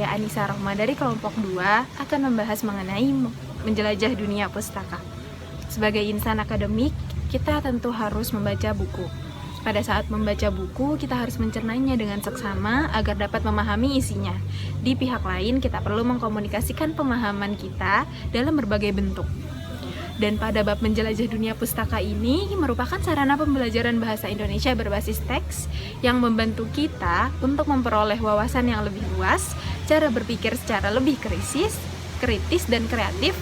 Saya Anissa Rohma dari kelompok 2 akan membahas mengenai menjelajah dunia pustaka. Sebagai insan akademik, kita tentu harus membaca buku. Pada saat membaca buku, kita harus mencernanya dengan seksama agar dapat memahami isinya. Di pihak lain, kita perlu mengkomunikasikan pemahaman kita dalam berbagai bentuk. Dan pada bab menjelajah dunia pustaka ini merupakan sarana pembelajaran bahasa Indonesia berbasis teks yang membantu kita untuk memperoleh wawasan yang lebih luas, cara berpikir secara lebih kritis dan kreatif,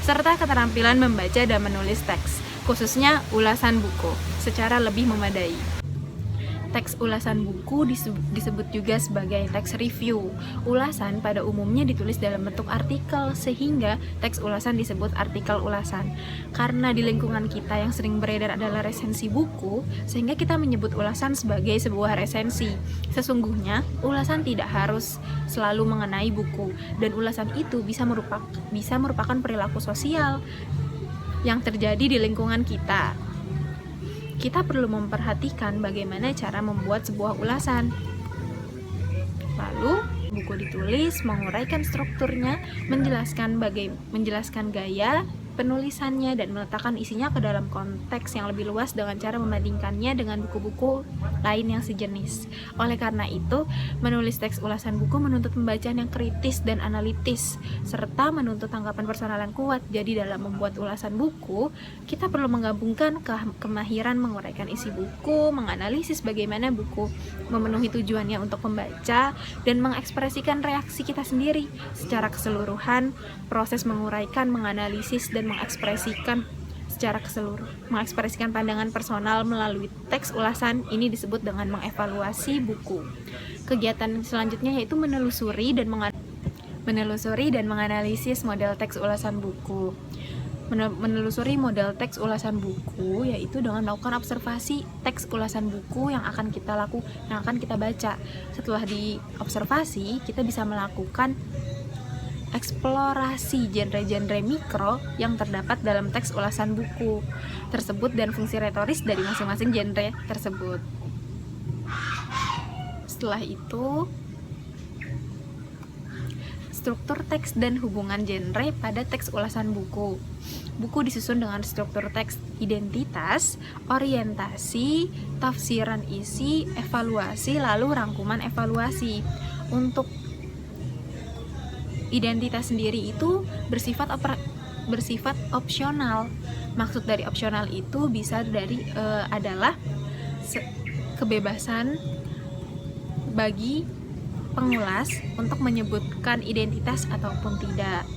serta keterampilan membaca dan menulis teks, khususnya ulasan buku, secara lebih memadai. Teks ulasan buku disebut juga sebagai teks review. Ulasan pada umumnya ditulis dalam bentuk artikel, sehingga teks ulasan disebut artikel ulasan. Karena di lingkungan kita yang sering beredar adalah resensi buku, sehingga kita menyebut ulasan sebagai sebuah resensi. Sesungguhnya, ulasan tidak harus selalu mengenai buku, dan ulasan itu bisa merupakan perilaku sosial yang terjadi di lingkungan kita. Kita perlu memperhatikan bagaimana cara membuat sebuah ulasan. Lalu, buku ditulis, menguraikan strukturnya, menjelaskan gaya penulisannya, dan meletakkan isinya ke dalam konteks yang lebih luas dengan cara membandingkannya dengan buku-buku lain yang sejenis. Oleh karena itu, menulis teks ulasan buku menuntut pembacaan yang kritis dan analitis, serta menuntut tanggapan personal yang kuat. Jadi dalam membuat ulasan buku, kita perlu menggabungkan kemahiran menguraikan isi buku, menganalisis bagaimana buku memenuhi tujuannya untuk pembaca, dan mengekspresikan reaksi kita sendiri. Secara keseluruhan, proses menguraikan, menganalisis, dan mengekspresikan pandangan personal melalui teks ulasan ini disebut dengan mengevaluasi buku. Kegiatan selanjutnya yaitu menelusuri dan menganalisis model teks ulasan buku. Menelusuri model teks ulasan buku yaitu dengan melakukan observasi teks ulasan buku yang akan kita baca. Setelah diobservasi, kita bisa melakukan eksplorasi genre-genre mikro yang terdapat dalam teks ulasan buku tersebut dan fungsi retoris dari masing-masing genre tersebut. Setelah itu, struktur teks dan hubungan genre pada teks ulasan buku. Buku disusun dengan struktur teks identitas, orientasi, tafsiran isi, evaluasi, lalu rangkuman evaluasi. Untuk identitas sendiri itu bersifat opsional. Maksud dari opsional itu adalah kebebasan bagi pengulas untuk menyebutkan identitas ataupun tidak.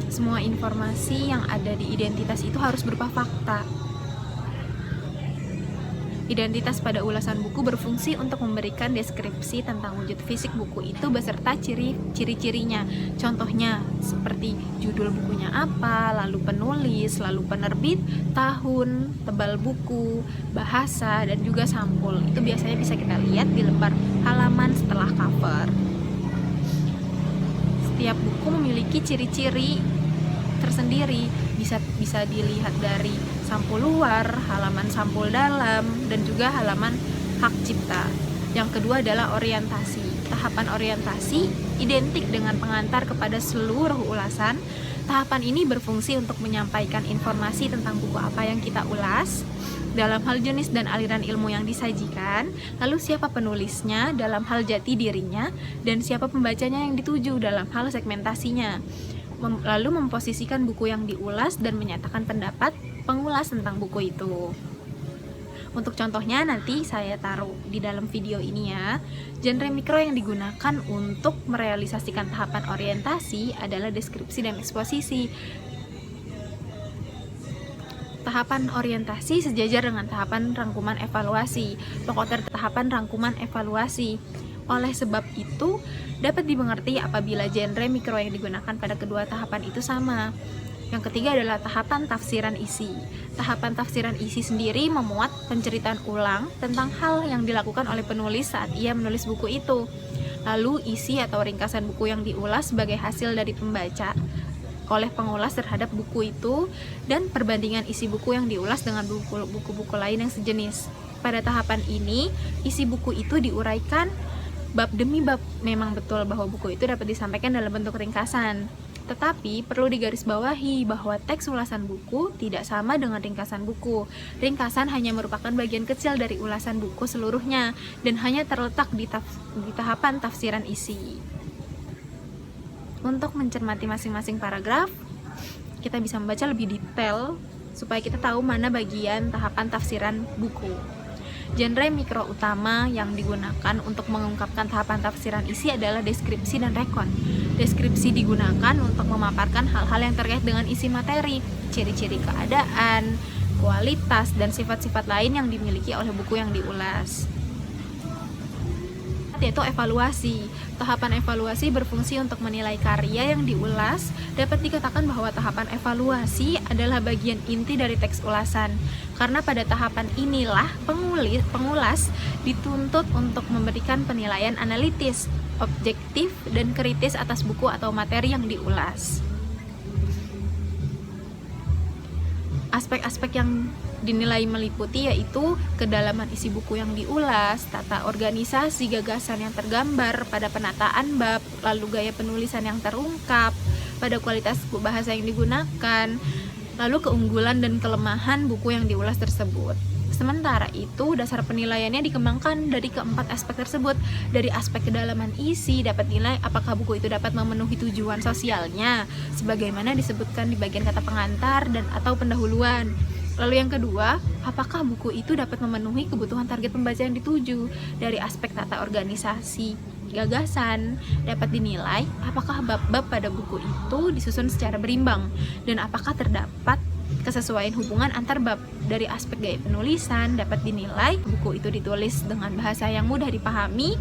Semua informasi yang ada di identitas itu harus berupa fakta. Identitas pada ulasan buku berfungsi untuk memberikan deskripsi tentang wujud fisik buku itu beserta ciri-cirinya. Contohnya seperti judul bukunya apa, lalu penulis, lalu penerbit, tahun, tebal buku, bahasa, dan juga sampul. Itu biasanya bisa kita lihat di lembar halaman setelah cover. Setiap buku memiliki ciri-ciri tersendiri, bisa dilihat dari sampul luar, halaman sampul dalam, dan juga halaman hak cipta. Yang kedua adalah orientasi. Tahapan orientasi identik dengan pengantar kepada seluruh ulasan. Tahapan ini berfungsi untuk menyampaikan informasi tentang buku apa yang kita ulas, dalam hal jenis dan aliran ilmu yang disajikan, lalu siapa penulisnya dalam hal jati dirinya, dan siapa pembacanya yang dituju dalam hal segmentasinya. Lalu memposisikan buku yang diulas dan menyatakan pendapat pengulas tentang buku itu. Untuk contohnya nanti saya taruh di dalam video ini ya. Genre mikro yang digunakan untuk merealisasikan tahapan orientasi adalah deskripsi dan eksposisi. Tahapan orientasi sejajar dengan tahapan rangkuman evaluasi. Pokok dari tahapan rangkuman evaluasi. Oleh sebab itu, dapat dimengerti apabila genre mikro yang digunakan pada kedua tahapan itu sama. Yang ketiga adalah tahapan tafsiran isi. Tahapan tafsiran isi sendiri memuat penceritaan ulang tentang hal yang dilakukan oleh penulis saat ia menulis buku itu. Lalu isi atau ringkasan buku yang diulas sebagai hasil dari pembaca oleh pengulas terhadap buku itu, dan perbandingan isi buku yang diulas dengan buku-buku lain yang sejenis. Pada tahapan ini, isi buku itu diuraikan bab demi bab memang betul bahwa buku itu dapat disampaikan dalam bentuk ringkasan. Tetapi perlu digarisbawahi bahwa teks ulasan buku tidak sama dengan ringkasan buku. Ringkasan hanya merupakan bagian kecil dari ulasan buku seluruhnya dan hanya terletak di tahapan tafsiran isi. Untuk mencermati masing-masing paragraf, kita bisa membaca lebih detail supaya kita tahu mana bagian tahapan tafsiran buku. Genre mikro utama yang digunakan untuk mengungkapkan tahapan tafsiran isi adalah deskripsi dan rekon. Deskripsi digunakan untuk memaparkan hal-hal yang terkait dengan isi materi, ciri-ciri keadaan, kualitas, dan sifat-sifat lain yang dimiliki oleh buku yang diulas. Yaitu evaluasi. Tahapan evaluasi berfungsi untuk menilai karya yang diulas. Dapat dikatakan bahwa tahapan evaluasi adalah bagian inti dari teks ulasan, karena pada tahapan inilah pengulas dituntut untuk memberikan penilaian analitis, objektif, dan kritis atas buku atau materi yang diulas. Aspek-aspek yang dinilai meliputi yaitu kedalaman isi buku yang diulas, tata organisasi gagasan yang tergambar pada penataan bab, lalu gaya penulisan yang terungkap, pada kualitas bahasa yang digunakan, lalu keunggulan dan kelemahan buku yang diulas tersebut. Sementara itu, dasar penilaiannya dikembangkan dari keempat aspek tersebut. Dari aspek kedalaman isi dapat nilai apakah buku itu dapat memenuhi tujuan sosialnya, sebagaimana disebutkan di bagian kata pengantar dan atau pendahuluan. Lalu yang kedua, apakah buku itu dapat memenuhi kebutuhan target pembaca yang dituju. Dari aspek tata organisasi gagasan dapat dinilai apakah bab-bab pada buku itu disusun secara berimbang dan apakah terdapat kesesuaian hubungan antar bab. Dari aspek gaya penulisan dapat dinilai buku itu ditulis dengan bahasa yang mudah dipahami.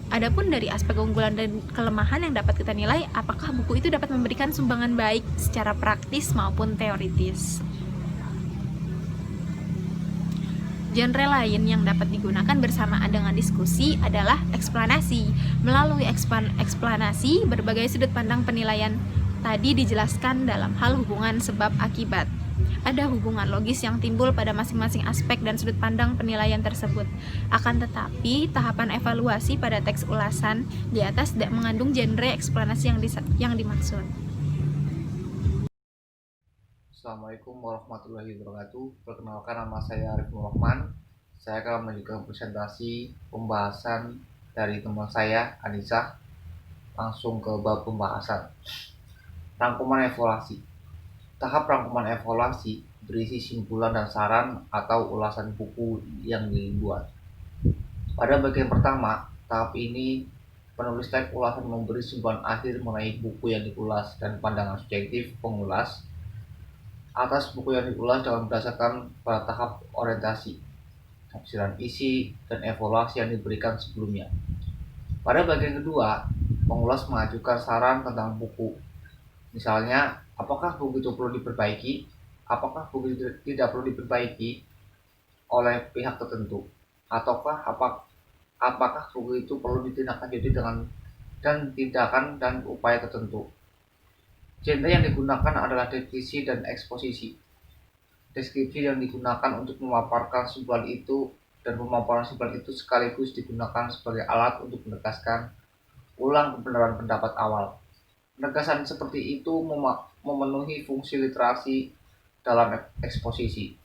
Adapun dari aspek keunggulan dan kelemahan yang dapat kita nilai apakah buku itu dapat memberikan sumbangan baik secara praktis maupun teoritis. Genre lain yang dapat digunakan bersamaan dengan diskusi adalah eksplanasi. Melalui eksplanasi, berbagai sudut pandang penilaian tadi dijelaskan dalam hal hubungan sebab akibat. Ada hubungan logis yang timbul pada masing-masing aspek dan sudut pandang penilaian tersebut. Akan tetapi, tahapan evaluasi pada teks ulasan di atas tidak mengandung genre eksplanasi yang dimaksud. Assalamualaikum warahmatullahi wabarakatuh. Perkenalkan, nama saya Arif Rahman. Saya akan melanjutkan presentasi pembahasan dari teman saya, Anissa. Langsung ke bab pembahasan. Rangkuman evaluasi. Tahap rangkuman evaluasi berisi simpulan dan saran atau ulasan buku yang dibuat. Pada bagian pertama, tahap ini penulis teks ulasan memberi simpulan akhir mengenai buku yang diulas dan pandangan subjektif pengulas atas buku yang diulas dengan berdasarkan pada tahap orientasi, tafsiran isi, dan evaluasi yang diberikan sebelumnya. Pada bagian kedua, pengulas mengajukan saran tentang buku. Misalnya, apakah buku itu perlu diperbaiki, apakah buku itu tidak perlu diperbaiki oleh pihak tertentu, ataukah apakah buku itu perlu ditindaklanjuti dengan tindakan dan upaya tertentu. Genre yang digunakan adalah deskripsi dan eksposisi. Deskripsi yang digunakan untuk memaparkan simpulan itu dan pemaparan simpulan itu sekaligus digunakan sebagai alat untuk menegaskan ulang kebenaran pendapat awal. Penegasan seperti itu memenuhi fungsi literasi dalam eksposisi.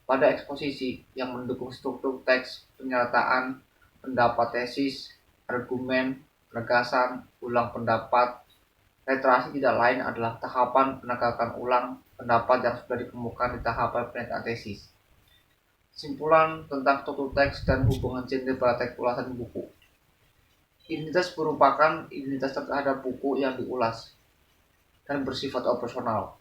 Pada eksposisi yang mendukung struktur teks, pernyataan, pendapat tesis, argumen, penegasan, ulang pendapat. Literasi tidak lain adalah tahapan penegakan ulang pendapat yang sudah dikemukakan di tahapan pernyataan tesis. Simpulan tentang struktur teks dan hubungan genre pada teks ulasan buku. Identitas merupakan identitas terhadap buku yang diulas dan bersifat operasional.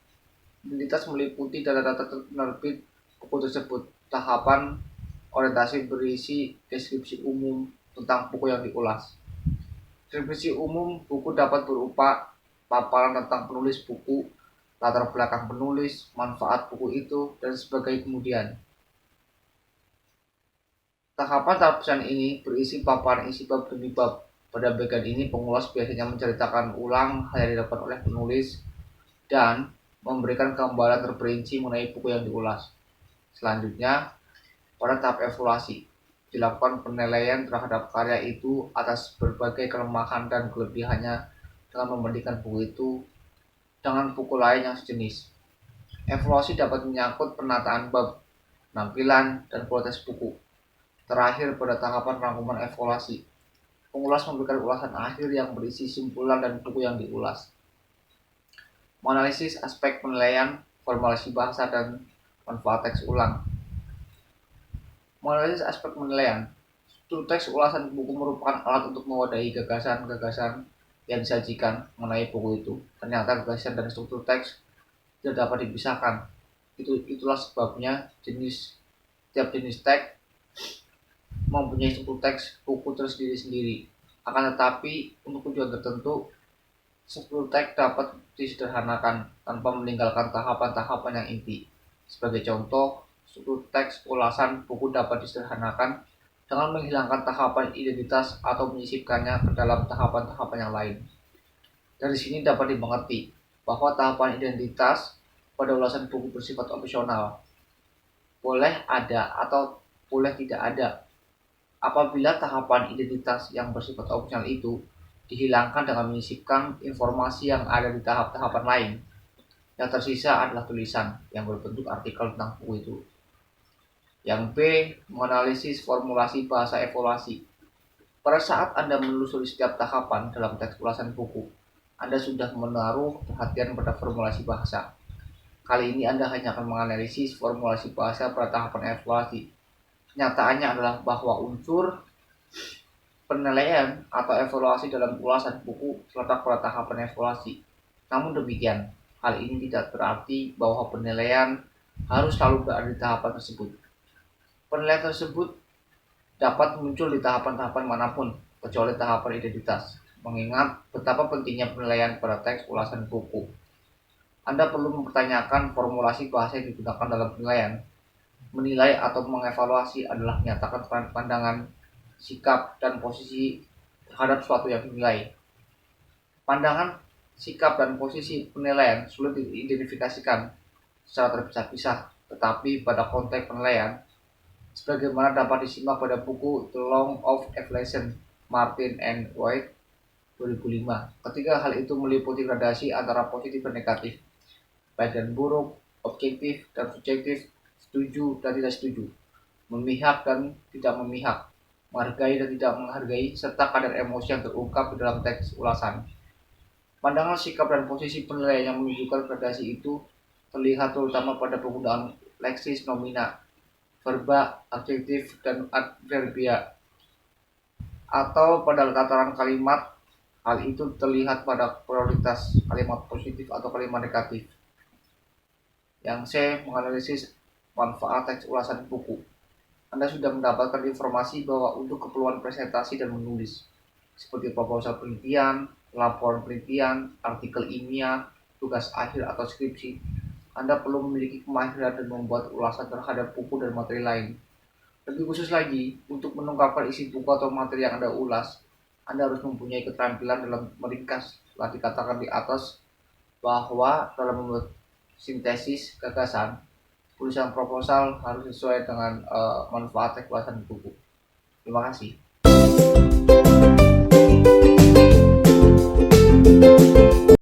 Identitas meliputi data-data penerbit buku tersebut. Tahapan orientasi berisi deskripsi umum tentang buku yang diulas. Deskripsi umum buku dapat berupa paparan tentang penulis buku, latar belakang penulis, manfaat buku itu, dan sebagainya kemudian. Tahapan tafsiran ini berisi paparan isi bab demi bab. Pada bagian ini pengulas biasanya menceritakan ulang hal yang didapat oleh penulis dan memberikan gambaran terperinci mengenai buku yang diulas. Selanjutnya, pada tahap evaluasi. dilakukan penilaian terhadap karya itu atas berbagai kelemahan dan kelebihannya dengan membandingkan buku itu dengan buku lain yang sejenis. Evaluasi dapat menyangkut penataan bab, penampilan, dan kualitas buku. Terakhir, pada tahapan rangkuman evaluasi, pengulas memberikan ulasan akhir yang berisi simpulan dan buku yang diulas. Menganalisis aspek penilaian, formulasi bahasa, dan manfaat teks ulang. Menganalisis aspek penilaian, struktur teks ulasan buku merupakan alat untuk mewadahi gagasan-gagasan yang disajikan mengenai buku itu. Ternyata gagasan dan struktur teks tidak dapat dipisahkan. Itulah sebabnya tiap jenis teks mempunyai struktur teks buku tersendiri-sendiri. Akan tetapi, untuk tujuan tertentu, struktur teks dapat disederhanakan tanpa meninggalkan tahapan-tahapan yang inti. Sebagai contoh, struktur teks ulasan buku dapat disederhanakan dengan menghilangkan tahapan identitas atau menyisipkannya ke dalam tahapan-tahapan yang lain. Dari sini dapat dimengerti bahwa tahapan identitas pada ulasan buku bersifat opsional, boleh ada atau boleh tidak ada. Apabila tahapan identitas yang bersifat opsional itu dihilangkan dengan menyisipkan informasi yang ada di tahap-tahapan lain, yang tersisa adalah tulisan yang berbentuk artikel tentang buku itu. Yang B, menganalisis formulasi bahasa evaluasi. Pada saat Anda menelusuri setiap tahapan dalam teks ulasan buku, Anda sudah menaruh perhatian pada formulasi bahasa. Kali ini Anda hanya akan menganalisis formulasi bahasa pada tahapan evaluasi. Kenyataannya adalah bahwa unsur penilaian atau evaluasi dalam ulasan buku terletak pada tahapan evaluasi. Namun demikian, hal ini tidak berarti bahwa penilaian harus selalu berada di tahapan tersebut. Penilaian tersebut dapat muncul di tahapan-tahapan manapun, kecuali tahapan identitas, mengingat betapa pentingnya penilaian pada teks ulasan buku. Anda perlu mempertanyakan formulasi bahasa yang digunakan dalam penilaian. Menilai atau mengevaluasi adalah menyatakan pandangan, sikap, dan posisi terhadap suatu yang dinilai. Pandangan, sikap, dan posisi penilaian sulit diidentifikasikan secara terpisah-pisah, tetapi pada konteks penilaian, sebagaimana dapat disimak pada buku The Law of Evaluation, Martin and White, 2005. Ketiga hal itu meliputi gradasi antara positif dan negatif, baik dan buruk, objektif dan subjektif, setuju dan tidak setuju, memihak dan tidak memihak, menghargai dan tidak menghargai, serta kadar emosi yang terungkap di dalam teks ulasan. Pandangan, sikap, dan posisi penilaian yang menunjukkan gradasi itu terlihat terutama pada penggunaan leksis nomina, verba, adjektif, dan adverbia, atau pada tataran kalimat. Hal itu terlihat pada prioritas kalimat positif atau kalimat negatif. Yang C, menganalisis manfaat teks ulasan buku. Anda sudah mendapatkan informasi bahwa untuk keperluan presentasi dan menulis, seperti proposal penelitian, laporan penelitian, artikel ilmiah, tugas akhir atau skripsi, Anda perlu memiliki kemahiran dan membuat ulasan terhadap buku dan materi lain. Lebih khusus lagi, untuk mengungkapkan isi buku atau materi yang Anda ulas, Anda harus mempunyai keterampilan dalam meringkas. Telah dikatakan di atas bahwa dalam membuat sintesis gagasan, tulisan proposal harus sesuai dengan manfaat teks ulasan buku. Terima kasih.